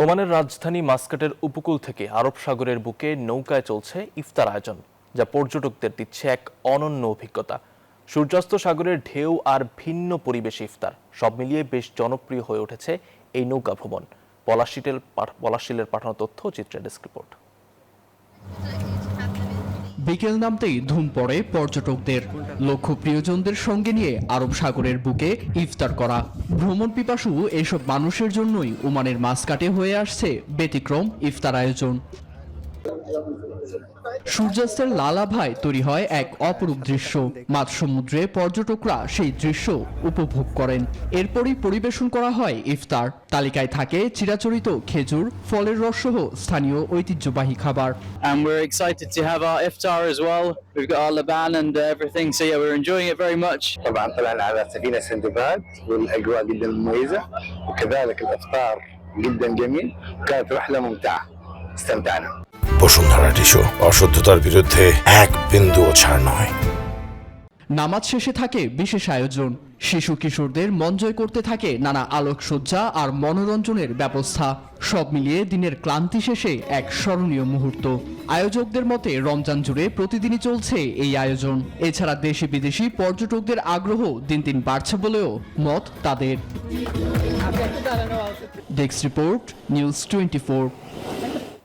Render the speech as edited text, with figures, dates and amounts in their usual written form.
ওমানের রাজধানী মাস্কাটের উপকূল থেকে আরব সাগরের বুকে নৌকায় চলছে ইফতার আয়োজন, যা পর্যটকদের দিচ্ছে এক অনন্য অভিজ্ঞতা। সূর্যাস্ত সাগরের ঢেউ আর ভিন্ন পরিবেশে ইফতার, সব মিলিয়ে বেশ জনপ্রিয় হয়ে উঠেছে এই নৌকা ভ্রমণ। পলাশিলের পাঠানো তথ্য চিত্রের ডেস্ক রিপোর্ট। বিকেল নামতেই ধুম পড়ে পর্যটকদের। লক্ষ্য প্রিয়জনদের সঙ্গে নিয়ে আরব সাগরের বুকে ইফতার করা। ভ্রমণ পিপাসু এসব মানুষের জন্যই ওমানের মাস্কাটে হয়ে আসছে ব্যতিক্রম ইফতার আয়োজন। সূর্যাস্তের লালাভায় তৈরি হয় এক অপরূপ দৃশ্য। মাঝ সমুদ্রে পর্যটকরা সেই দৃশ্য উপভোগ করেন। এরপরই পরিবেশন করা হয় ইফতার। তালিকায় থাকে চিরাচরিত খেজুর, ফলের রস সহ স্থানীয় ঐতিহ্যবাহী খাবার। And we're excited to have our iftar as well. We've got our laban and everything, so yeah, we're enjoying it very much. طبعا على سفينة سندباد والأجواء جدا مميزة وكذلك الإفطار جدا جميل وكانت رحلة ممتعة استمتعنا. Bashundhara tissue, অশুদ্ধতার বিরুদ্ধে এক বিন্দুও ছাড় নয়। নামাজ শেষে থাকে বিশেষ আয়োজন। শিশু কিশোরদের মন জয় করতে থাকে নানা আলোকসজ্জা আর মনোরঞ্জনের ব্যবস্থা। সব মিলিয়ে দিনের ক্লান্তি শেষে এক স্মরণীয় মুহূর্ত। আয়োজকদের মতে রমজান জুড়ে প্রতিদিনই চলছে এই আয়োজন। এছাড়া দেশি বিদেশি পর্যটকদের আগ্রহ দিন দিন বাড়ছে বলেও মত তাদের। Desk report, news 24।